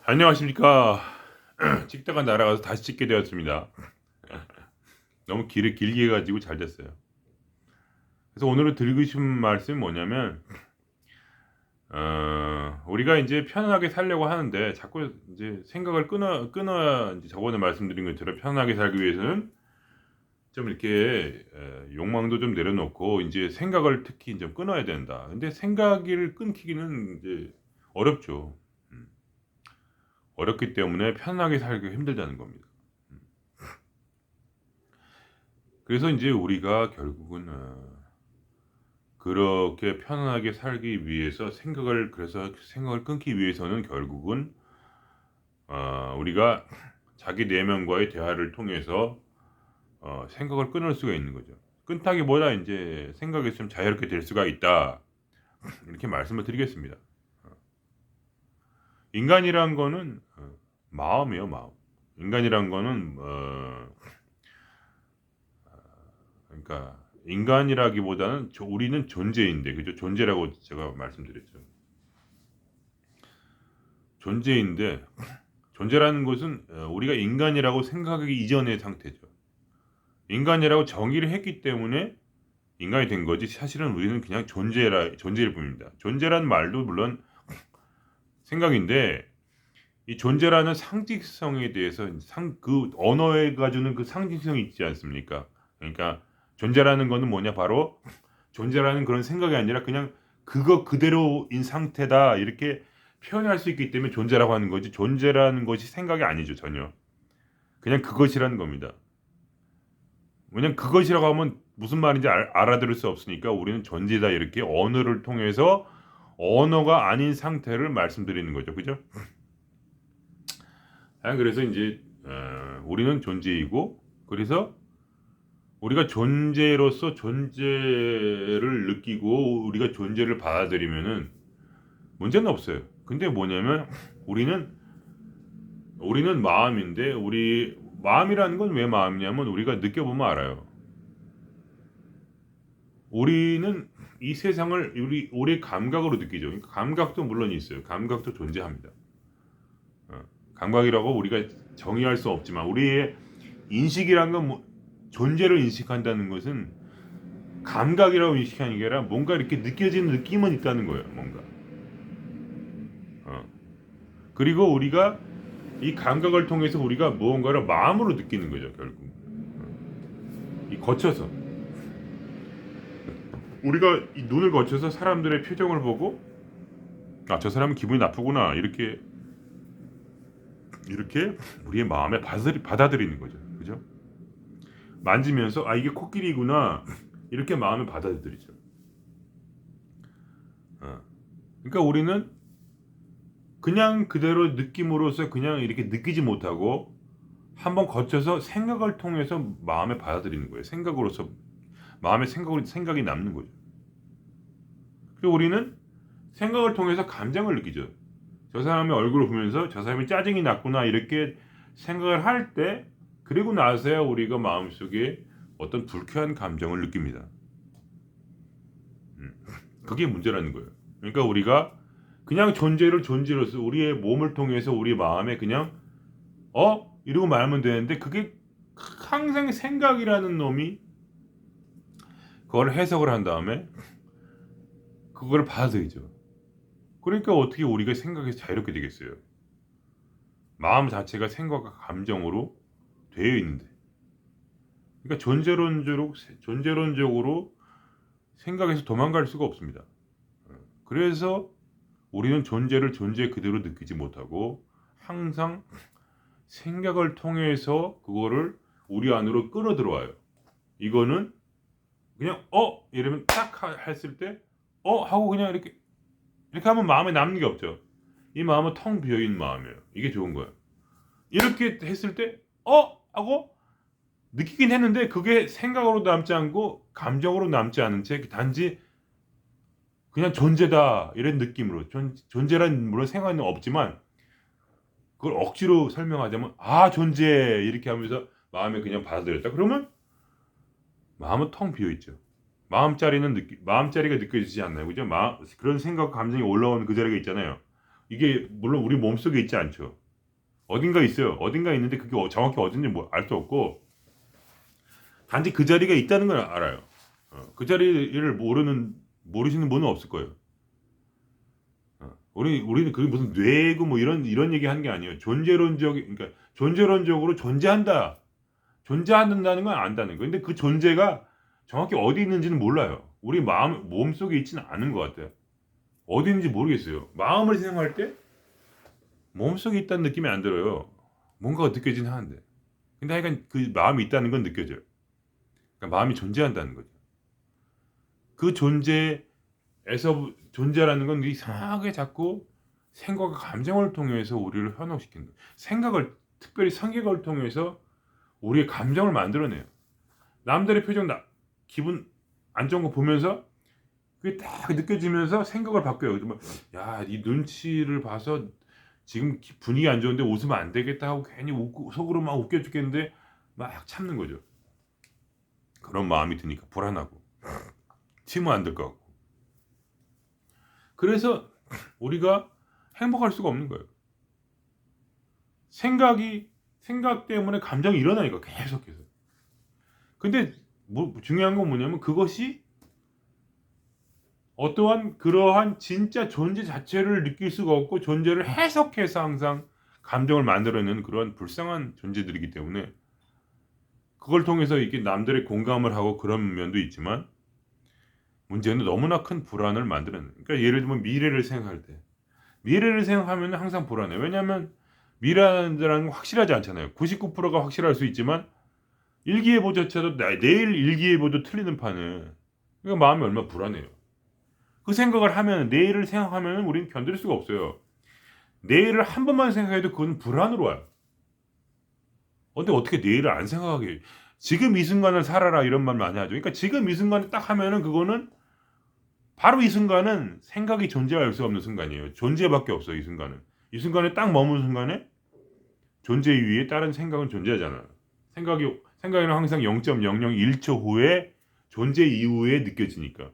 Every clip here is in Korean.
안녕하십니까. 찍다가 날아가서 다시 찍게 되었습니다. 너무 길게 가지고 잘 됐어요. 그래서 오늘은 드리고 싶은 말씀이 뭐냐면, 우리가 이제 편안하게 살려고 하는데 자꾸 이제 생각을 끊어야 이제 저번에 말씀드린 것처럼 편안하게 살기 위해서는 좀 이렇게 욕망도 좀 내려놓고 이제 생각을 특히 좀 끊어야 된다. 근데 생각을 끊기기는 이제 어렵죠. 음, 어렵기 때문에 편안하게 살기가 힘들다는 겁니다. 음. 그래서 이제 우리가 결국은 그렇게 편안하게 살기 위해서 생각을 끊기 위해서는 결국은 우리가 자기 내면과의 대화를 통해서 생각을 끊을 수가 있는 거죠. 끊다기보다 이제 생각이 좀 자유롭게 될 수가 있다. 이렇게 말씀을 드리겠습니다. 어, 인간이란 거는 마음이에요, 마음. 인간이란 거는 그러니까 인간이라기보다는 우리는 존재인데, 그죠? 존재라고 제가 말씀드렸죠. 존재인데, 존재라는 것은 우리가 인간이라고 생각하기 이전의 상태죠. 인간이라고 정의를 했기 때문에 인간이 된 거지, 사실은 우리는 그냥 존재일 뿐입니다. 존재라는 말도 물론 생각인데, 이 존재라는 상징성에 대해서 그 언어가 주는 그 상징성이 있지 않습니까? 그러니까 존재라는 거는 뭐냐, 바로 존재라는 그런 생각이 아니라 그냥 그거 그대로인 상태다, 이렇게 표현할 수 있기 때문에 존재라고 하는 거지, 존재라는 것이 생각이 아니죠, 전혀. 그냥 그것이라는 겁니다. 왜냐면 그것이라고 하면 무슨 말인지 알아들을 수 없으니까 우리는 존재다, 이렇게 언어를 통해서 언어가 아닌 상태를 말씀드리는 거죠, 그죠? 그래서 이제 우리는 존재이고, 그래서 우리가 존재로서 존재를 느끼고 우리가 존재를 받아들이면은 문제는 없어요. 근데 뭐냐면 우리는 우리는 마음인데, 우리 마음이라는 건 왜 마음이냐면 우리가 느껴보면 알아요. 우리는 이 세상을 우리 감각으로 느끼죠. 그러니까 감각도 물론 있어요. 감각도 존재합니다. 어, 감각이라고 우리가 정의할 수 없지만 우리의 인식이란 건 존재를 인식한다는 것은 감각이라고 인식하는 게 아니라 뭔가 이렇게 느껴지는 느낌은 있다는 거예요. 뭔가. 어. 그리고 우리가 이 감각을 통해서 우리가 무언가를 마음으로 느끼는 거죠, 결국. 이 거쳐서 우리가 이 눈을 거쳐서 사람들의 표정을 보고, 아, 저 사람은 기분이 나쁘구나, 이렇게 우리의 마음에 받아들이는 거죠, 그죠? 만지면서 아, 이게 코끼리구나, 이렇게 마음에 받아들이죠. 어. 그러니까 우리는 그냥 그대로 느낌으로서 그냥 이렇게 느끼지 못하고 한번 거쳐서 생각을 통해서 마음에 받아들이는 거예요. 생각으로서 마음에 생각이 남는 거죠. 그리고 우리는 생각을 통해서 감정을 느끼죠. 저 사람의 얼굴을 보면서 저 사람이 짜증이 났구나, 이렇게 생각을 할 때, 그리고 나서야 우리가 마음속에 어떤 불쾌한 감정을 느낍니다. 음, 그게 문제라는 거예요. 그러니까 우리가 그냥 존재로서 우리의 몸을 통해서 우리 마음에 그냥 이러고 말하면 되는데, 그게 항상 생각이라는 놈이 그걸 해석을 한 다음에 그걸 받아들이죠. 그러니까 어떻게 우리가 생각이 자유롭게 되겠어요? 마음 자체가 생각과 감정으로 되어 있는데. 그러니까 존재론적으로 생각에서 도망갈 수가 없습니다. 그래서 우리는 존재를 존재 그대로 느끼지 못하고 항상 생각을 통해서 그거를 우리 안으로 끌어들어와요. 이거는 그냥 이러면 딱 했을 때 하고 그냥 이렇게 하면 마음에 남는 게 없죠. 이 마음은 텅 비어 있는 마음이에요. 이게 좋은 거예요. 이렇게 했을 때 하고 느끼긴 했는데 그게 생각으로 남지 않고 감정으로 남지 않은 채 단지 그냥 존재다, 이런 느낌으로, 존재란 물론 생각은 없지만 그걸 억지로 설명하자면 존재, 이렇게 하면서 마음에 그냥 받아들였다. 그러면 마음은 텅 비어 있죠. 마음자리가 느껴지지 않나요, 그죠? 그런 생각 감정이 올라오는 그 자리가 있잖아요. 이게 물론 우리 몸속에 있지 않죠. 어딘가 있어요. 어딘가 있는데 그게 정확히 어딘지 알 수 없고 단지 그 자리가 있다는 걸 알아요. 그 자리를 모르시는 분은 없을 거예요. 우리는 그게 무슨 뇌고 뭐 이런 얘기 하는 게 아니에요. 그러니까 존재론적으로 존재한다는 건 안다는 거예요. 근데 그 존재가 정확히 어디 있는지는 몰라요. 우리 몸 속에 있지는 않은 것 같아요. 어디 있는지 모르겠어요. 마음을 생각할 때 몸 속에 있다는 느낌이 안 들어요. 뭔가가 느껴지긴 하는데. 근데 하여간 그 마음이 있다는 건 느껴져요. 그러니까 마음이 존재한다는 거죠. 그 존재라는 건 이상하게 자꾸 생각과 감정을 통해서 우리를 현혹시킨다. 특별히 생각을 통해서 우리의 감정을 만들어내요. 남들의 표정, 기분 안 좋은 거 보면서 그게 딱 느껴지면서 생각을 바뀌어요. 야, 이 눈치를 봐서 지금 분위기 안 좋은데 웃으면 안 되겠다 하고 괜히 속으로 막 웃겨 죽겠는데 막 참는 거죠. 그런 마음이 드니까 불안하고 치면 안 될 것 같고. 그래서 우리가 행복할 수가 없는 거예요. 생각 때문에 감정이 일어나니까 계속해서. 근데 중요한 건 뭐냐면 그것이 어떠한 그러한 진짜 존재 자체를 느낄 수가 없고 존재를 해석해서 항상 감정을 만들어내는 그런 불쌍한 존재들이기 때문에 그걸 통해서 이게 남들의 공감을 하고 그런 면도 있지만 문제는 너무나 큰 불안을 만드는. 그러니까 예를 들면 미래를 생각하면 항상 불안해. 왜냐하면 미래라는 건 확실하지 않잖아요. 99%가 확실할 수 있지만 일기예보조차도 내일 일기예보도 틀리는 판에 그러니까 마음이 얼마나 불안해요. 그 생각을 하면 내일을 생각하면 우리는 견딜 수가 없어요. 내일을 한 번만 생각해도 그건 불안으로 와요. 근데 어떻게 내일을 안 생각하게 지금 이 순간을 살아라 이런 말 많이 하죠. 그러니까 지금 이 순간에 딱 하면은 그거는 바로 이 순간은 생각이 존재할 수 없는 순간이에요. 존재밖에 없어요. 이 순간은. 이 순간에 딱 머문 순간에 존재 위에 다른 생각은 존재하잖아요. 생각에는 항상 0.001초 후에 존재 이후에 느껴지니까.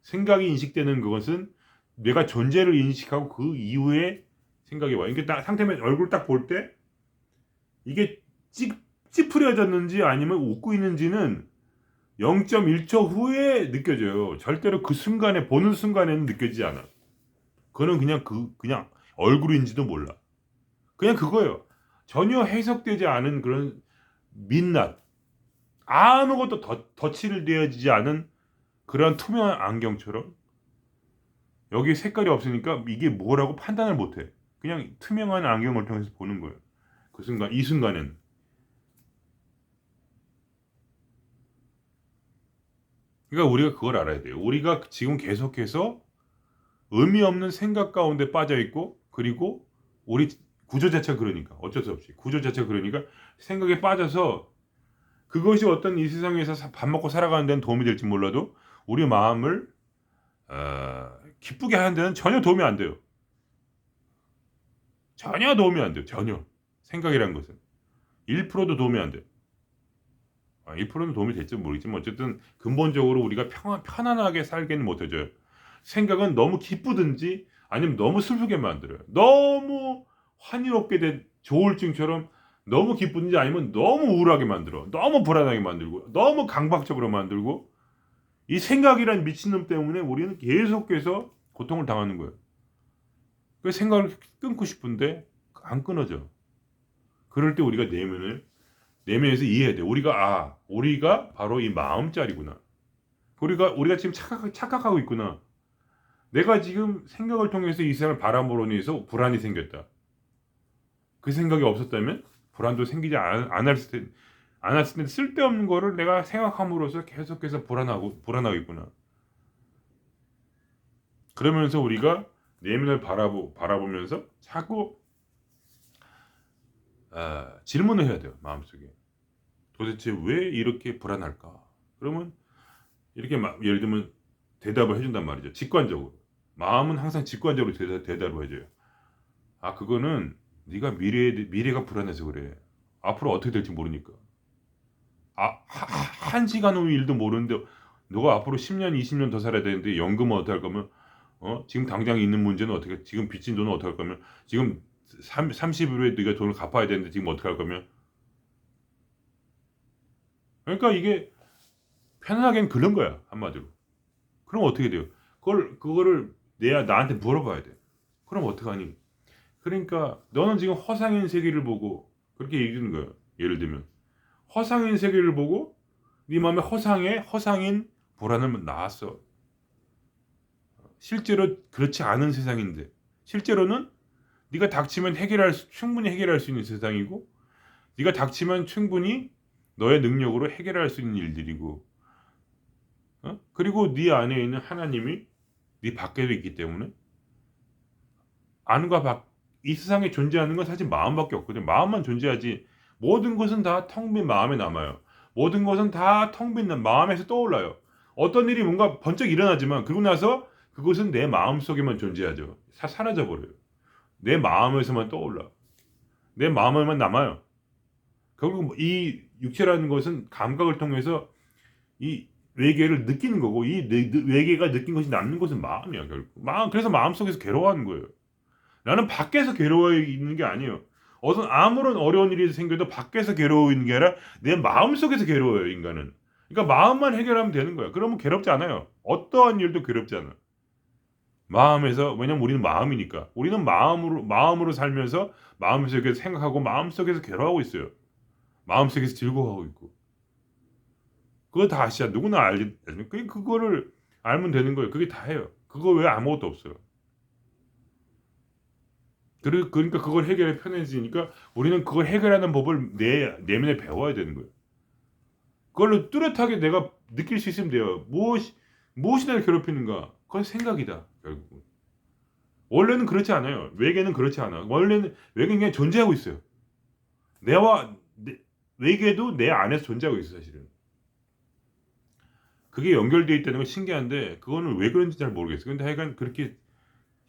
생각이 인식되는 그것은 내가 존재를 인식하고 그 이후에 생각이 와요. 이게 딱 상대면 얼굴 딱 볼 때 이게 찌푸려졌는지 아니면 웃고 있는지는 0.1초 후에 느껴져요. 절대로 그 순간에 보는 순간에는 느껴지지 않아. 그거는 그냥 얼굴인지도 몰라. 그냥 그거예요. 전혀 해석되지 않은 그런 민낯, 아무것도 덧칠되어지지 않은 그런 투명한 안경처럼 여기 색깔이 없으니까 이게 뭐라고 판단을 못해. 그냥 투명한 안경을 통해서 보는 거예요. 이 순간엔. 그러니까 우리가 그걸 알아야 돼요. 우리가 지금 계속해서 의미 없는 생각 가운데 빠져 있고 그리고 우리 구조 자체가 그러니까 어쩔 수 없이 구조 자체가 그러니까 생각에 빠져서 그것이 어떤 이 세상에서 밥 먹고 살아가는 데는 도움이 될지 몰라도 우리 마음을 기쁘게 하는 데는 전혀 도움이 안 돼요. 전혀 도움이 안 돼요. 전혀. 생각이라는 것은 1%도 도움이 안 돼요. 1%는 도움이 될지 모르겠지만 어쨌든 근본적으로 우리가 편안하게 살게는 못해줘요. 생각은 너무 기쁘든지 아니면 너무 슬프게 만들어요. 너무 환희롭게 된 조울증처럼 너무 기쁘든지 아니면 너무 우울하게 만들어. 너무 불안하게 만들고 너무 강박적으로 만들고 이 생각이란 미친놈 때문에 우리는 계속해서 고통을 당하는 거예요. 그 생각을 끊고 싶은데 안 끊어져. 그럴 때 우리가 내면에서 이해해야 돼. 우리가 바로 이 마음자리구나. 우리가 지금 착각하고 있구나. 내가 지금 생각을 통해서 이 세상을 바라보로 인해서 불안이 생겼다. 그 생각이 없었다면 불안도 생기지 않았을 텐데 쓸데없는 거를 내가 생각함으로써 계속해서 불안하고 있구나. 그러면서 우리가 내면을 바라보면서 자꾸 질문을 해야 돼요. 마음속에. 도대체 왜 이렇게 불안할까? 그러면 이렇게 예를 들면 대답을 해준단 말이죠. 직관적으로. 마음은 항상 직관적으로 대답을 해줘요. 그거는 네가 미래가 불안해서 그래. 앞으로 어떻게 될지 모르니까. 한 시간 후 일도 모르는데 너가 앞으로 10년, 20년 더 살아야 되는데 연금은 어떻게 할 거면 지금 당장 있는 문제는 어떻게 지금 빚진 돈은 어떻게 할 거면 지금 30일 후에 네가 돈을 갚아야 되는데 지금 어떻게 할 거면 그러니까 이게 편안하게는 그런 거야 한마디로. 그럼 어떻게 돼요? 그거를 나한테 물어봐야 돼. 그럼 어떡하니? 그러니까 너는 지금 허상인 세계를 보고 그렇게 얘기하는 거야. 예를 들면 허상인 세계를 보고 네 마음에 허상인 보라는 나왔어. 실제로 그렇지 않은 세상인데 실제로는 네가 닥치면 충분히 해결할 수 있는 세상이고 네가 닥치면 충분히 너의 능력으로 해결할 수 있는 일들이고 그리고 네 안에 있는 하나님이 네 밖에도 있기 때문에 안과 밖 이 세상에 존재하는 건 사실 마음밖에 없거든. 마음만 존재하지 모든 것은 다 텅 빈 마음에 남아요. 모든 것은 다 텅 빈 마음에서 떠올라요. 어떤 일이 뭔가 번쩍 일어나지만 그러고 나서 그것은 내 마음속에만 존재하죠. 사라져 버려요. 내 마음에서만 떠올라. 내 마음에만 남아요. 결국 이 육체라는 것은 감각을 통해서 이 외계를 느끼는 거고 이 외계가 느낀 것이 남는 것은 마음이야 결국. 그래서 마음속에서 괴로워하는 거예요. 나는 밖에서 괴로워 있는 게 아니에요. 아무런 어려운 일이 생겨도 밖에서 괴로워 있는 게 아니라 내 마음속에서 괴로워요 인간은. 그러니까 마음만 해결하면 되는 거야. 그러면 괴롭지 않아요. 어떠한 일도 괴롭지 않아. 마음에서 왜냐면 우리는 마음이니까. 우리는 마음으로 살면서 마음속에서 생각하고 마음속에서 괴로워하고 있어요. 마음속에서 즐거워하고 있고. 그거 다 아시잖아. 누구나 알지. 그거를 알면 되는 거예요. 그게 다예요. 그거 외에 아무것도 없어요. 그러니까 그걸 해결이 편해지니까 우리는 그걸 해결하는 법을 내면에 배워야 되는 거예요. 그걸로 뚜렷하게 내가 느낄 수 있으면 돼요. 무엇이 나를 괴롭히는가? 그건 생각이다. 결국은. 원래는 그렇지 않아요. 외계는 그렇지 않아. 원래는 외계는 그냥 존재하고 있어요. 외계도 내 안에서 존재하고 있어 사실은. 그게 연결되어 있다는 건 신기한데 그거는 왜 그런지 잘 모르겠어요. 근데 하여간 그렇게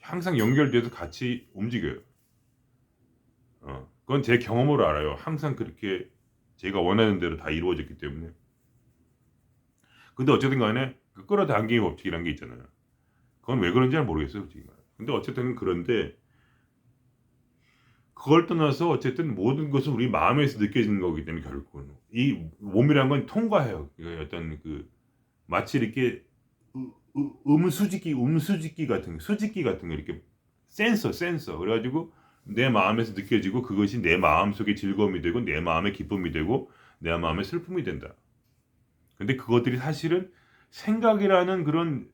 항상 연결돼서 같이 움직여요. 그건 제 경험으로 알아요. 항상 그렇게 제가 원하는 대로 다 이루어졌기 때문에. 근데 어쨌든 간에 그 끌어당기기 법칙이라는 게 있잖아요. 그건 왜 그런지 잘 모르겠어요. 솔직히 말해. 근데 어쨌든 그런데 그걸 떠나서 어쨌든 모든 것은 우리 마음에서 느껴지는 거기 때문에 결국은 이 몸이란 건 통과해요. 어떤 마치 이렇게 음수직기 같은 거 이렇게 센서 그래가지고 내 마음에서 느껴지고 그것이 내 마음속의 즐거움이 되고 내 마음의 기쁨이 되고 내 마음의 슬픔이 된다. 근데 그것들이 사실은 생각이라는 그런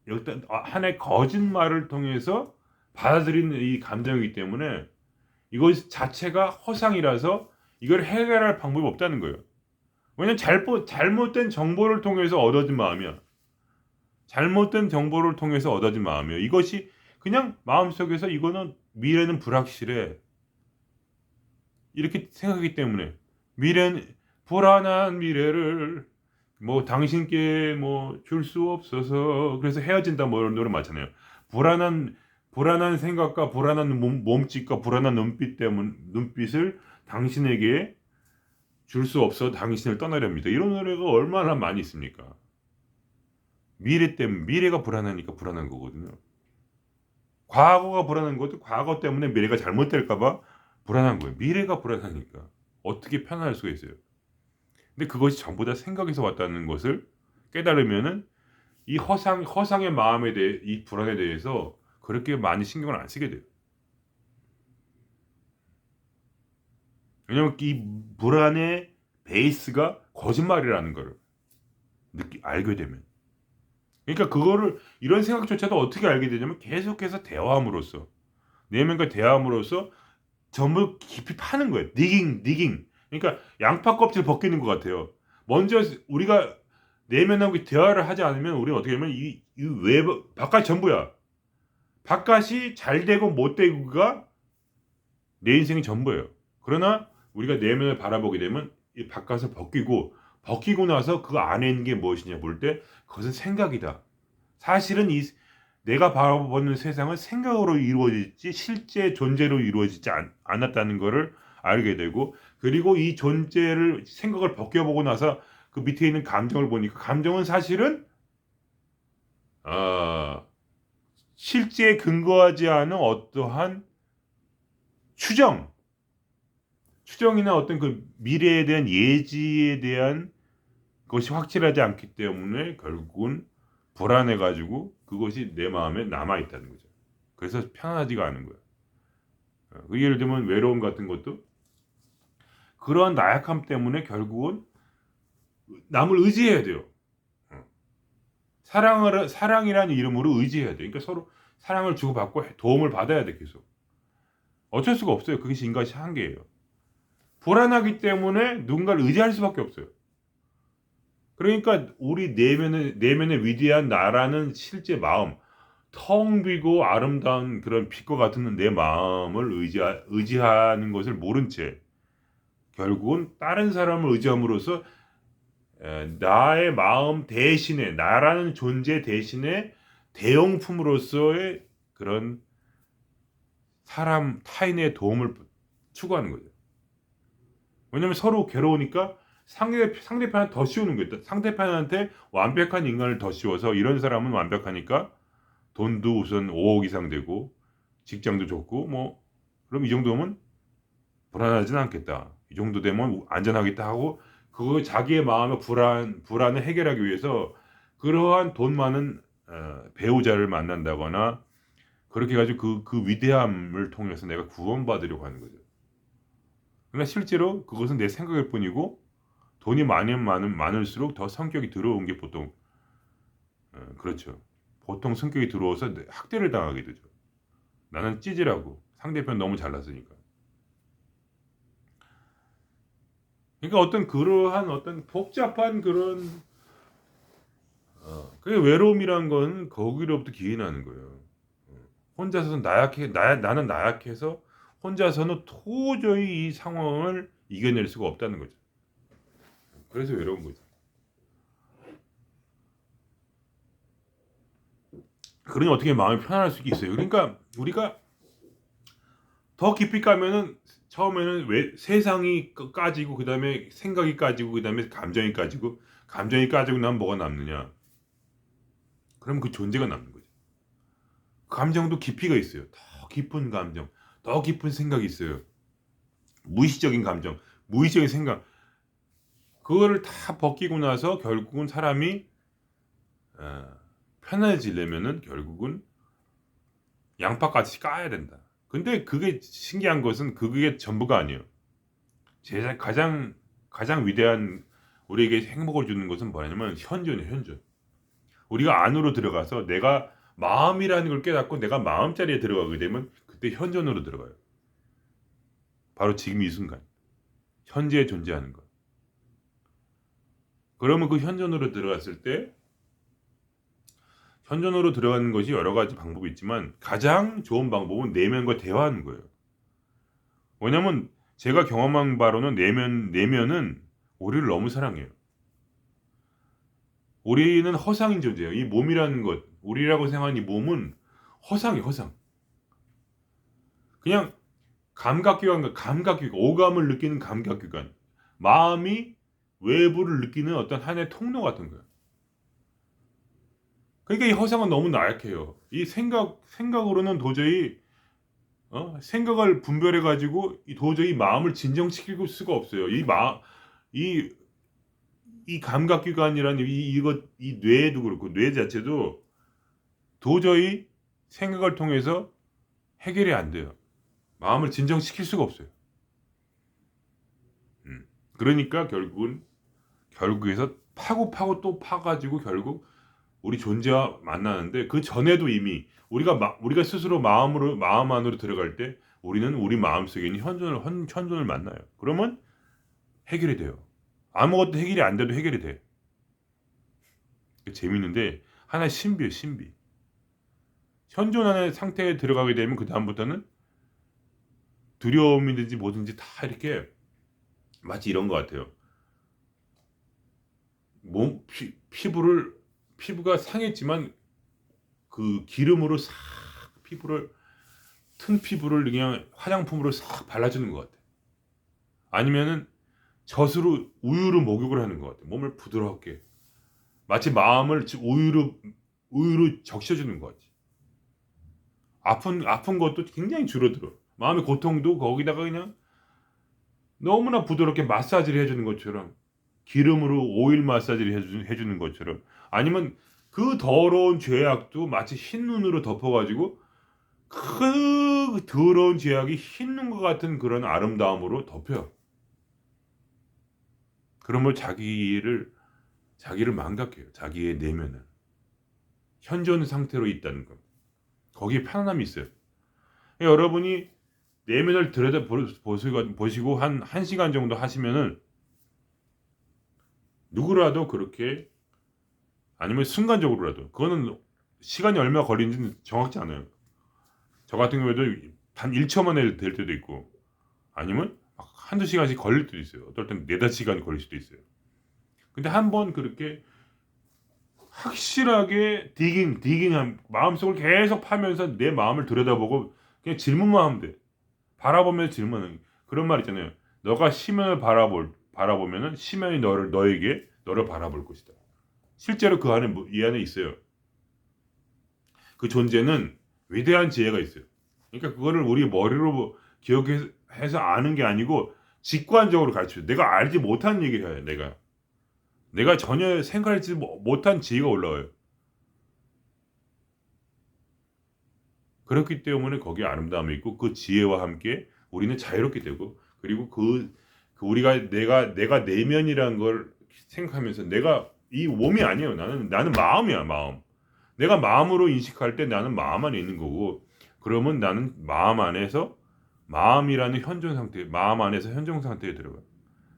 일단 하나의 거짓말을 통해서 받아들이는 이 감정이기 때문에 이것 자체가 허상이라서 이걸 해결할 방법이 없다는 거예요. 왜냐면 잘못된 정보를 통해서 얻어진 마음이야. 잘못된 정보를 통해서 얻어진 마음이에요. 이것이 그냥 마음속에서 이거는 미래는 불확실해. 이렇게 생각하기 때문에 미래는 불안한 미래를 뭐 당신께 뭐 줄 수 없어서 그래서 헤어진다 뭐 이런 노래 많잖아요. 불안한 생각과 불안한 몸짓과 불안한 눈빛을 당신에게 줄 수 없어 당신을 떠나렵니다. 이런 노래가 얼마나 많이 있습니까? 미래가 불안하니까 불안한 거거든요. 과거가 불안한 것도 과거 때문에 미래가 잘못될까봐 불안한 거예요. 미래가 불안하니까 어떻게 편안할 수가 있어요. 근데 그것이 전부 다 생각에서 왔다는 것을 깨달으면은 이 허상의 마음에 대해 이 불안에 대해서 그렇게 많이 신경을 안 쓰게 돼요. 왜냐면 이 불안의 베이스가 거짓말이라는 걸 알게 되면. 그러니까 이런 생각조차도 어떻게 알게 되냐면 계속해서 대화함으로써 내면과 대화함으로써 전부 깊이 파는 거예요. 디깅. 그러니까 양파 껍질 벗기는 것 같아요. 먼저 우리가 내면하고 대화를 하지 않으면 우리는 어떻게 하면 바깥이 전부야. 바깥이 잘 되고 못 되고가 내 인생의 전부예요. 그러나 우리가 내면을 바라보게 되면 이 바깥을 벗기고 나서 그 안에 있는 게 무엇이냐 볼 때 그것은 생각이다. 사실은 내가 바라보는 세상은 생각으로 이루어지지 실제 존재로 이루어지지 않았다는 것을 알게 되고 그리고 이 생각을 벗겨보고 나서 그 밑에 있는 감정을 보니까 감정은 사실은 실제에 근거하지 않은 어떠한 추정이나 어떤 그 미래에 대한 예지에 대한 것이 확실하지 않기 때문에 결국은 불안해 가지고 그것이 내 마음에 남아 있다는 거죠. 그래서 편안하지가 않은 거예요. 예를 들면 외로움 같은 것도 그러한 나약함 때문에 결국은 남을 의지해야 돼요. 사랑이라는 이름으로 의지해야 돼. 그러니까 서로 사랑을 주고받고 도움을 받아야 돼, 계속. 어쩔 수가 없어요. 그것이 인간의 한계예요. 불안하기 때문에 누군가를 의지할 수밖에 없어요. 그러니까 우리 내면의 위대한 나라는 실제 마음, 텅 비고 아름다운 그런 빛과 같은 내 마음을 의지하는 것을 모른 채 결국은 다른 사람을 의지함으로써 나의 마음 대신에, 나라는 존재 대신에 대용품으로서의 그런 타인의 도움을 추구하는 거죠. 왜냐면 서로 괴로우니까 상대편한테 더 씌우는 거예요. 상대편한테 완벽한 인간을 더 씌워서 이런 사람은 완벽하니까 돈도 우선 5억 이상 되고 직장도 좋고 뭐 그럼 이 정도면 불안하진 않겠다. 이 정도 되면 안전하겠다 하고 그 자기의 마음의 불안을 해결하기 위해서 그러한 돈 많은 배우자를 만난다거나 그렇게 해가지고 그 위대함을 통해서 내가 구원받으려고 하는 거죠. 그러나 실제로 그것은 내 생각일 뿐이고 돈이 많을수록 더 성격이 들어온 게 보통 그렇죠. 보통 성격이 들어와서 학대를 당하게 되죠. 나는 찌질하고 상대편 너무 잘났으니까. 그러니까 어떤 그러한 어떤 복잡한 그런 그 외로움이란 건 거기로부터 기인하는 거예요. 혼자서는 나는 나약해서 혼자서는 도저히 이 상황을 이겨낼 수가 없다는 거죠. 그래서 외로운 거죠. 그러니 어떻게 마음이 편안할 수 있어요. 그러니까 우리가 더 깊이 가면은 처음에는 왜 세상이 까지고 그다음에 생각이 까지고 그다음에 감정이 까지고 나면 뭐가 남느냐? 그럼 그 존재가 남는 거죠. 감정도 깊이가 있어요. 더 깊은 감정, 더 깊은 생각이 있어요. 무의식적인 감정, 무의식적인 생각. 그거를 다 벗기고 나서 결국은 사람이 어, 편해지려면은 결국은 양파같이 까야 된다. 근데 그게 신기한 것은 그게 전부가 아니에요. 가장 위대한 우리에게 행복을 주는 것은 뭐냐면 현존이에요. 현존. 우리가 안으로 들어가서 내가 마음이라는 걸 깨닫고 내가 마음자리에 들어가게 되면 그때 현존으로 들어가요. 바로 지금 이 순간. 현재에 존재하는 것. 그러면 그 현존으로 들어가는 것이 여러 가지 방법이 있지만 가장 좋은 방법은 내면과 대화하는 거예요. 왜냐면 제가 경험한 바로는 내면은 우리를 너무 사랑해요. 우리는 허상인 존재예요. 이 몸이라는 것, 우리라고 생각하는 이 몸은 허상이에요, 허상. 그냥 감각기관, 오감을 느끼는 감각기관. 마음이 외부를 느끼는 어떤 하나의 통로 같은 거예요. 그러니까 이 허상은 너무 나약해요. 이 생각으로는 도저히 생각을 분별해 가지고 도저히 마음을 진정시킬 수가 없어요. 이, 이 감각기관이라는 이 뇌도 그렇고 뇌 자체도 도저히 생각을 통해서 해결이 안 돼요. 마음을 진정시킬 수가 없어요. 그러니까 결국에서 파고 또 파가지고 결국 우리 존재와 만나는데 그 전에도 이미 우리가 스스로 마음 안으로 들어갈 때 우리는 우리 마음 속에 있는 현존을 만나요. 그러면 해결이 돼요. 아무것도 해결이 안 돼도 해결이 돼. 재밌는데 하나의 신비예요, 신비. 현존하는 상태에 들어가게 되면 그 다음부터는 두려움이든지 뭐든지 다 이렇게 마치 이런 것 같아요. 피부가 상했지만 그 기름으로 싹 튼 피부를 그냥 화장품으로 싹 발라주는 것 같아. 아니면은 우유로 목욕을 하는 것 같아. 몸을 부드럽게. 마치 마음을 우유로 적셔주는 것 같지. 아픈 것도 굉장히 줄어들어. 마음의 고통도 거기다가 그냥 너무나 부드럽게 마사지를 해주는 것처럼, 기름으로 오일 마사지를 해주는 것처럼, 아니면 그 더러운 죄악도 마치 흰 눈으로 덮어가지고 그 더러운 죄악이 흰 눈과 같은 그런 아름다움으로 덮여. 그러면 자기를 망각해요. 자기의 내면을 현존 상태로 있다는 것. 거기에 편안함이 있어요. 여러분이 내면을 들여다 보시고 한 1시간 정도 하시면은 누구라도 그렇게, 아니면 순간적으로라도, 그거는 시간이 얼마 걸리는지는 정확치 않아요. 저 같은 경우에도 단 1초 만에 될 때도 있고, 아니면 한두 시간씩 걸릴 때도 있어요. 어떨 때는 4-5시간 걸릴 수도 있어요. 근데 한번 그렇게 확실하게 디깅한 마음속을 계속 파면서 내 마음을 들여다보고 그냥 질문만 하면 돼. 바라보면서 질문하는, 그런 말 있잖아요. 너가 심연을 바라보면은 심연이 너를 바라볼 것이다. 실제로 그 안에 이 안에 있어요. 그 존재는 위대한 지혜가 있어요. 그러니까 그거를 우리 머리로 기억해서 아는 게 아니고 직관적으로 가르쳐요. 내가 알지 못한 얘기를 해요. 내가 전혀 생각하지 못한 지혜가 올라와요. 그렇기 때문에 거기에 아름다움이 있고, 그 지혜와 함께 우리는 자유롭게 되고, 그리고 우리가 내가 내면이라는 걸 생각하면서, 내가 이 몸이 아니에요. 나는 마음이야, 마음. 내가 마음으로 인식할 때 나는 마음 안에 있는 거고, 그러면 나는 마음 안에서 마음이라는 마음 안에서 현존 상태에 들어가요.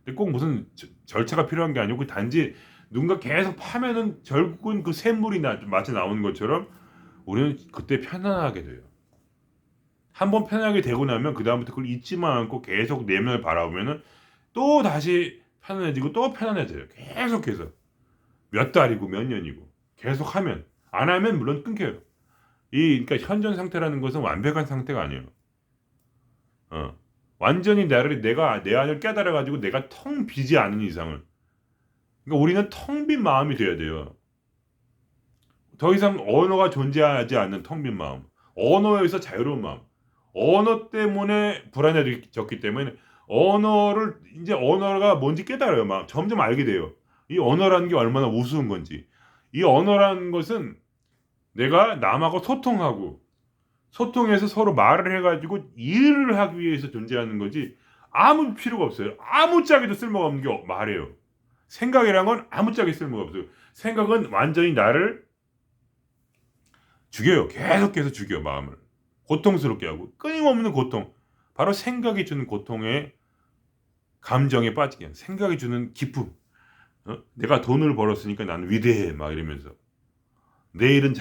근데 꼭 무슨 절차가 필요한 게 아니고, 그 단지 누군가 계속 파면은 결국은 그 샘물이 마치 나오는 것처럼 우리는 그때 편안하게 돼요. 한번 편하게 되고 나면 그 다음부터 그걸 잊지만 않고 계속 내면을 바라보면은 또 다시 편안해지고 또 편안해져요. 계속해서 몇 달이고 몇 년이고 계속 하면, 안 하면 물론 끊겨요. 그러니까 현존 상태라는 것은 완벽한 상태가 아니에요. 완전히 내가 내 안을 깨달아 가지고 내가 텅 비지 않은 이상은, 그러니까 우리는 텅 빈 마음이 돼야 돼요. 더 이상 언어가 존재하지 않는 텅 빈 마음, 언어에서 자유로운 마음. 언어 때문에 불안해졌기 때문에 언어가 뭔지 깨달아요. 막 점점 알게 돼요. 이 언어라는 게 얼마나 우스운 건지. 이 언어라는 것은 내가 남하고 소통해서 서로 말을 해가지고 이해를 하기 위해서 존재하는 거지, 아무 필요가 없어요. 아무짝에도 쓸모가 없는 게 말이에요. 생각이란 건 아무짝에 쓸모가 없어요. 생각은 완전히 나를 죽여요. 계속해서 죽여, 마음을. 고통스럽게 하고 끊임없는 고통. 바로 생각이 주는 고통에, 감정에 빠지게 하는, 생각이 주는 기쁨. 내가 돈을 벌었으니까 나는 위대해, 막 이러면서. 내일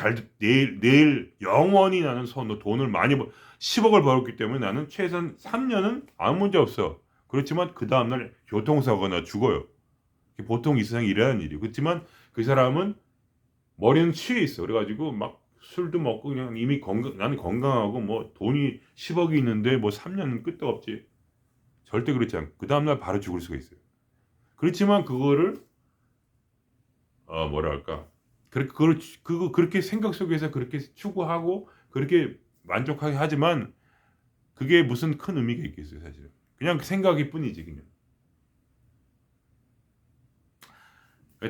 영원히 나는 돈을 많이 10억을 벌었기 때문에 나는 최소한 3년은 아무 문제 없어. 그렇지만 그 다음날 교통사고나 죽어요. 보통 이 세상에 일어나는 일이에요. 그렇지만 그 사람은 머리는 취해 있어. 그래가지고 막 술도 먹고 그냥 이미 나는 건강하고 뭐 돈이 10억이 있는데 뭐 3년은 끄떡없지. 절대 그렇지 않고 그 다음날 바로 죽을 수가 있어요. 그렇지만 그거를 뭐랄까, 그렇게 생각 속에서 그렇게 추구하고 그렇게 만족하게 하지만, 그게 무슨 큰 의미가 있겠어요, 사실은. 그냥 그 생각일 뿐이지, 그냥.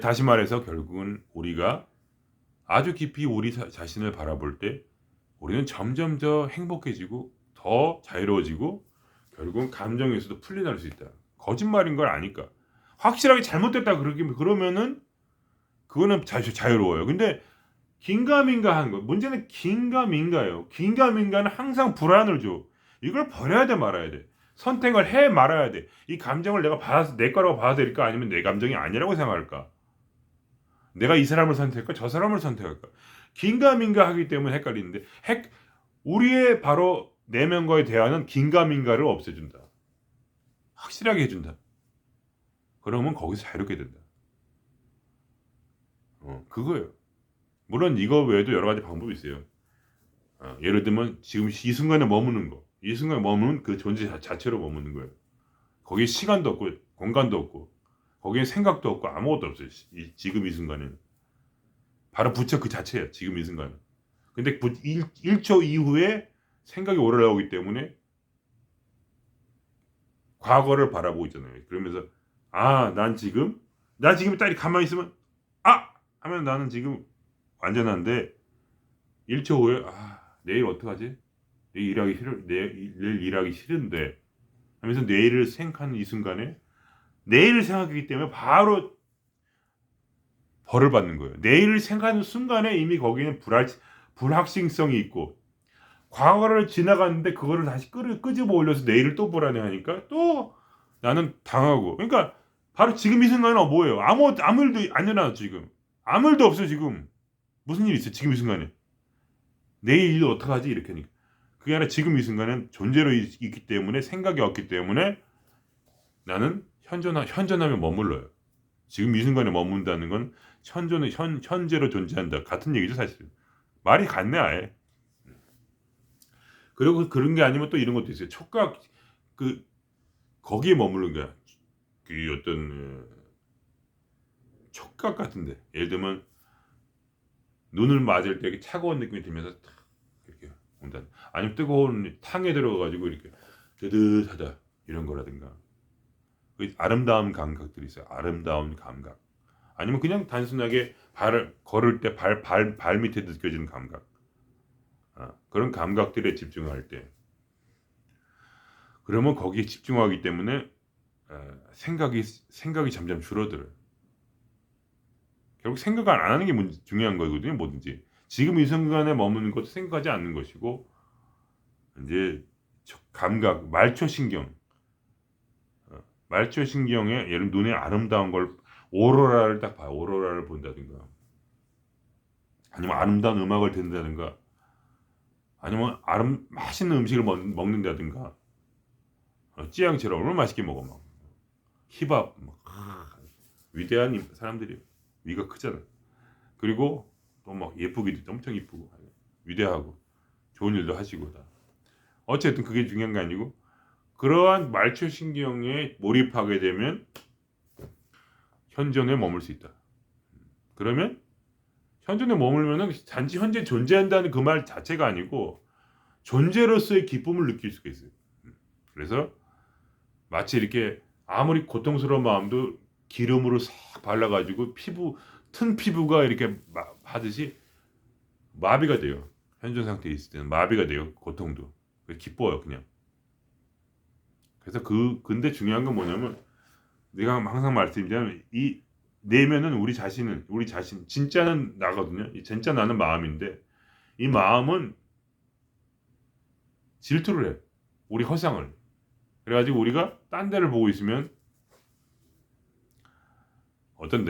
다시 말해서 결국은 우리가 아주 깊이 우리 자신을 바라볼 때 우리는 점점 더 행복해지고 더 자유로워지고 결국은 감정에서도 풀려날 수 있다. 거짓말인 걸 아니까. 확실하게 잘못됐다 그러면은 그거는 자유로워요. 근데 긴가민가한 거. 문제는 긴가민가예요. 긴가민가는 항상 불안을 줘. 이걸 버려야 돼, 말아야 돼. 선택을 해 말아야 돼. 이 감정을 내가 받아서 내 거라고 받아들일까, 아니면 내 감정이 아니라고 생각할까? 내가 이 사람을 선택할까, 저 사람을 선택할까? 긴가민가하기 때문에 헷갈리는데, 우리의 바로 내면과의 대화는 긴가민가를 없애준다. 확실하게 해준다. 그러면 거기서 자유롭게 된다. 그거예요. 물론 이거 외에도 여러 가지 방법이 있어요. 예를 들면 지금 이 순간에 머무는 거. 이 순간에 머무는 그 존재 자체로 머무는 거예요. 거기에 시간도 없고 공간도 없고 거기에 생각도 없고 아무것도 없어요. 지금 이 순간에는. 바로 부처 그 자체예요. 지금 이 순간은. 근데 1초 이후에 생각이 올라오기 때문에 과거를 바라보고 있잖아요. 그러면서 나 지금 딱 가만히 있으면 하면 나는 지금 완전한데 1초 후에 내일 어떡하지? 내일 일하기 싫은데 하면서 내일을 생각하는 이 순간에 내일을 생각하기 때문에 바로 벌을 받는 거예요. 내일을 생각하는 순간에 이미 거기는 불확실성이 있고 과거를 지나갔는데 그거를 다시 끄집어 올려서 내일을 또 불안해하니까 또 나는 당하고 그러니까 바로 지금 이 순간은 뭐예요? 아무 일도 안 일어나 지금 아무 일도 없어 지금 무슨 일 있어 지금 이 순간에 내일 일도 어떡하지 이렇게 하니까 그게 아니라 지금 이 순간은 존재로 있기 때문에 생각이 없기 때문에 나는 현존하며 머물러요. 지금 이 순간에 머문다는 건 현재로 존재한다 같은 얘기죠 사실. 말이 같네 아예. 그리고 그런 게 아니면 또 이런 것도 있어요. 촉각 거기에 머무르는 거야. 그 어떤 촉각 같은데 예를 들면 눈을 맞을 때 이렇게 차가운 느낌이 들면서 탁 이렇게 온다. 아니면 뜨거운 탕에 들어가지고 이렇게 뜨뜻하다 이런 거라든가 아름다운 감각들이 있어요. 아름다운 감각. 아니면 그냥 단순하게 걸을 때 발 밑에 느껴지는 감각. 그런 감각들에 집중할 때 그러면 거기에 집중하기 때문에 생각이 점점 줄어들어요. 결국 생각 안 하는 게 중요한 거거든요. 뭐든지 지금 이 순간에 머무는 것도 생각하지 않는 것이고 이제 감각, 말초신경에 예를 눈에 아름다운 걸 오로라를 딱 봐요. 오로라를 본다든가 아니면 아름다운 음악을 듣는다든가 아니면 맛있는 음식을 먹는다든가 찌양처럼 얼마나 맛있게 먹어 막 힙합 위대한 사람들이 위가 크잖아. 그리고 또 막 예쁘기도 엄청 이쁘고 위대하고 좋은 일도 하시고 다. 어쨌든 그게 중요한 게 아니고 그러한 말초신경에 몰입하게 되면 현존에 머물 수 있다. 그러면 현존에 머물면은 단지 현재 존재한다는 그 말 자체가 아니고 존재로서의 기쁨을 느낄 수가 있어요. 그래서 마치 이렇게 아무리 고통스러운 마음도 기름으로 싹 발라가지고 튼 피부가 이렇게 하듯이 마비가 돼요. 현존 상태에 있을 때는 마비가 돼요. 고통도. 기뻐요 그냥. 그래서 근데 중요한 건 뭐냐면 내가 항상 말씀드리자면 이 내면은 우리 자신 진짜는 나거든요. 이 진짜 나는 마음인데 이 마음은 질투를 해. 우리 허상을. 그래가지고 우리가 딴 데를 보고 있으면 어떤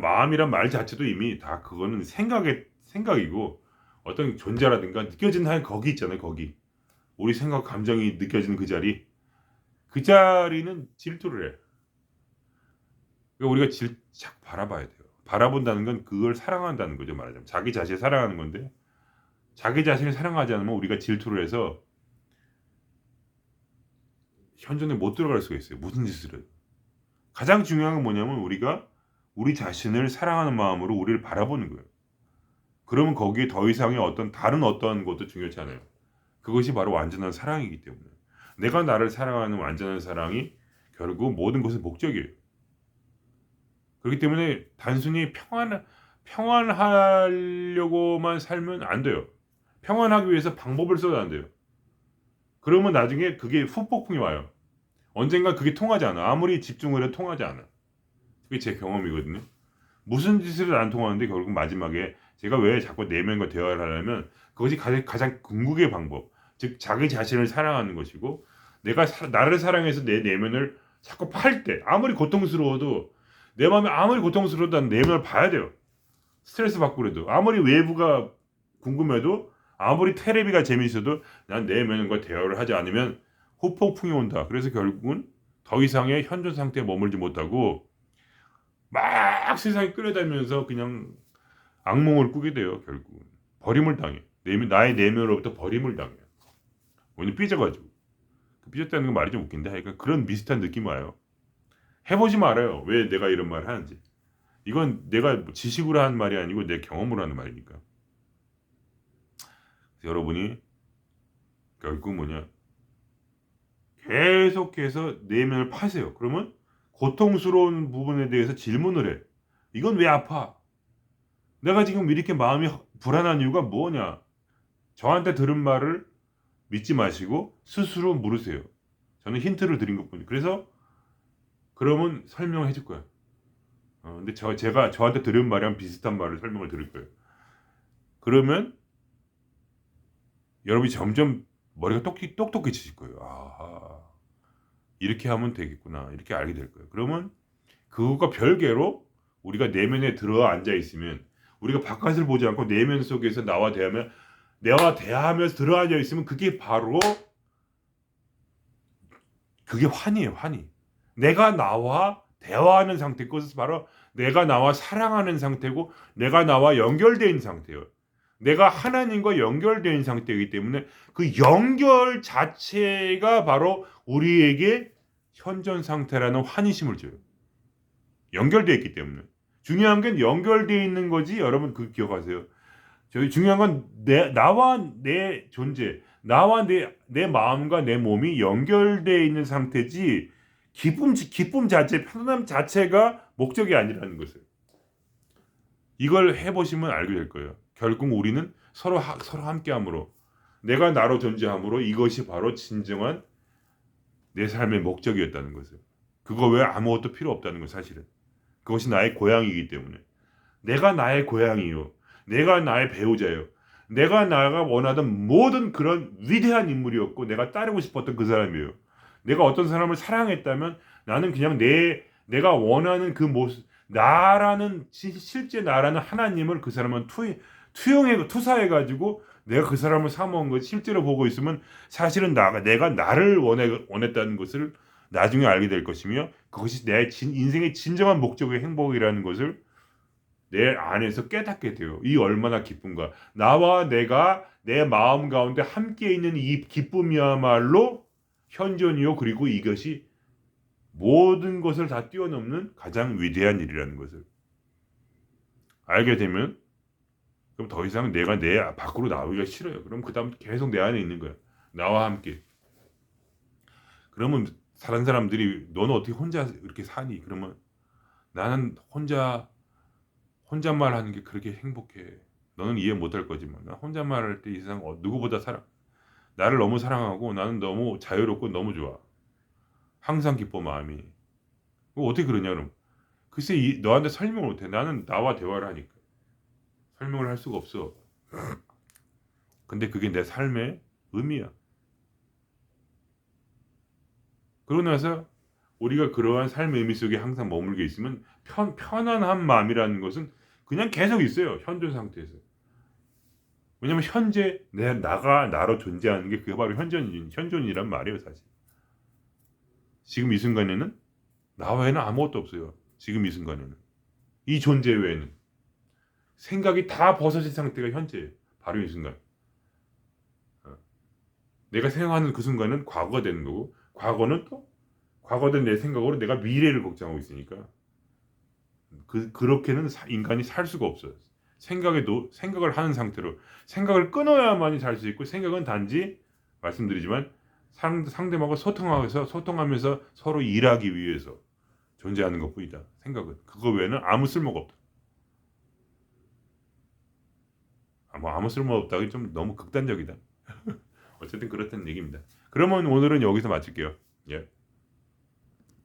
마음이란 말 자체도 이미 다 그거는 생각이고 어떤 존재라든가 느껴지는 한 거기 있잖아요. 거기 우리 생각 감정이 느껴지는 그 자리는 질투를 해. 그러니까 우리가 자꾸 바라봐야 돼요. 바라본다는 건 그걸 사랑한다는 거죠. 말하자면 자기 자신을 사랑하는 건데 자기 자신을 사랑하지 않으면 우리가 질투를 해서 현존에 못 들어갈 수가 있어요. 무슨 짓을 해도. 가장 중요한 건 뭐냐면 우리가 우리 자신을 사랑하는 마음으로 우리를 바라보는 거예요. 그러면 거기에 더 이상의 다른 어떤 것도 중요치 않아요. 그것이 바로 완전한 사랑이기 때문에 내가 나를 사랑하는 완전한 사랑이 결국 모든 것의 목적이에요. 그렇기 때문에 단순히 평안하려고만 살면 안 돼요. 평안하기 위해서 방법을 써도 안 돼요. 그러면 나중에 그게 후폭풍이 와요. 언젠가 그게 통하지 않아. 아무리 집중을 해도 통하지 않아. 그게 제 경험이거든요. 무슨 짓을 안 통하는데 결국 마지막에 제가 왜 자꾸 내면과 대화를 하려면 그것이 가장 궁극의 방법. 즉 자기 자신을 사랑하는 것이고 내가 나를 사랑해서 내 내면을 자꾸 팔 때 아무리 고통스러워도 내 마음이 아무리 고통스러워도 난 내면을 봐야 돼요. 스트레스 받고 그래도 아무리 외부가 궁금해도 아무리 테레비가 재미있어도 난 내면과 대화를 하지 않으면 후폭풍이 온다. 그래서 결국은 더 이상의 현존 상태에 머물지 못하고 막 세상에 끌어다니면서 그냥 악몽을 꾸게 돼요. 결국은 버림을 당해. 나의 내면으로부터 버림을 당해요. 오늘 삐져가지고 삐졌다는 건 말이 좀 웃긴데 하여간 그런 비슷한 느낌 와요. 해보지 말아요. 왜 내가 이런 말을 하는지. 이건 내가 지식으로 하는 말이 아니고 내 경험으로 하는 말이니까. 여러분이 결국 뭐냐, 계속해서 내면을 파세요. 그러면 고통스러운 부분에 대해서 질문을 해. 이건 왜 아파? 내가 지금 이렇게 마음이 불안한 이유가 뭐냐? 저한테 들은 말을 믿지 마시고 스스로 물으세요. 저는 힌트를 드린 것뿐이에요. 그래서 그러면 설명을 해줄 거야. 근데 제가 저한테 들은 말이랑 비슷한 말을 설명을 드릴 거예요. 그러면 여러분이 점점 머리가 똑똑해지실 거예요. 아하, 이렇게 하면 되겠구나. 이렇게 알게 될 거예요. 그러면 그것과 별개로 우리가 내면에 들어 앉아 있으면, 우리가 바깥을 보지 않고 내면 속에서 나와 대화하면서 들어 앉아 있으면 그게 바로 그게 환이에요. 환희. 내가 나와 대화하는 상태, 그것은 바로 내가 나와 사랑하는 상태고 내가 나와 연결되어 있는 상태예요. 내가 하나님과 연결되어 있는 상태이기 때문에 그 연결 자체가 바로 우리에게 현존 상태라는 환희심을 줘요. 연결되어 있기 때문에. 중요한 건 연결되어 있는 거지. 여러분 그 기억하세요. 저희 중요한 건 나와 내 존재, 나와 내 마음과 내 몸이 연결되어 있는 상태지, 기쁨 자체, 편안함 자체가 목적이 아니라는 것을. 이걸 해보시면 알게 될 거예요. 결국 우리는 서로 함께함으로, 내가 나로 존재함으로, 이것이 바로 진정한 내 삶의 목적이었다는 것을. 그거 외에 아무것도 필요 없다는 것, 사실은. 그것이 나의 고향이기 때문에. 내가 나의 고향이요. 내가 나의 배우자요. 내가 원하던 모든 그런 위대한 인물이었고 내가 따르고 싶었던 그 사람이에요. 내가 어떤 사람을 사랑했다면 나는 그냥 내가 원하는 그 모습, 실제 나라는 하나님을 그 사람은 투사해가지고 내가 그 사람을 사모한 것 실제로 보고 있으면 사실은 내가 나를 원했다는 것을 나중에 알게 될 것이며, 그것이 내 인생의 진정한 목적의 행복이라는 것을 내 안에서 깨닫게 돼요. 이 얼마나 기쁜가. 나와 내가 내 마음 가운데 함께 있는 이 기쁨이야말로 현존이요. 그리고 이것이 모든 것을 다 뛰어넘는 가장 위대한 일이라는 것을 알게 되면, 그럼 더 이상 내가 내 밖으로 나오기가 싫어요. 그럼 그 다음 계속 내 안에 있는 거야. 나와 함께. 그러면 다른 사람들이 너는 어떻게 혼자 이렇게 사니? 그러면 나는 혼잣말 하는 게 그렇게 행복해. 너는 이해 못할 거지만 나 혼잣말 할 때 이 세상 누구보다 나를 너무 사랑하고 나는 너무 자유롭고 너무 좋아. 항상 기뻐 마음이. 어떻게 그러냐 그럼. 글쎄 너한테 설명을 못해. 나는 나와 대화를 하니까. 설명을 할 수가 없어. 근데 그게 내 삶의 의미야. 그러고 나서 우리가 그러한 삶의 의미 속에 항상 머물게 있으면 편안한 마음이라는 것은 그냥 계속 있어요. 현존 상태에서. 왜냐면 현재 나가 나로 존재하는 게 그게 바로 현존이란 말이에요, 사실. 지금 이 순간에는 나 외에는 아무것도 없어요. 지금 이 순간에는. 이 존재 외에는. 생각이 다 벗어진 상태가 현재예요. 바로 이 순간. 내가 생각하는 그 순간은 과거가 되는 거고, 과거는 또 과거된 내 생각으로 내가 미래를 걱정하고 있으니까 그렇게는 인간이 살 수가 없어요. 생각을 하는 상태로, 생각을 끊어야만이 살 수 있고, 생각은 단지 말씀드리지만 상대방과 소통하면서 서로 일하기 위해서 존재하는 것뿐이다. 생각은 그거 외에는 아무 쓸모가 없다. 아무 쓸모 없다기 좀 너무 극단적이다. 어쨌든 그렇다는 얘기입니다. 그러면 오늘은 여기서 마칠게요. 예.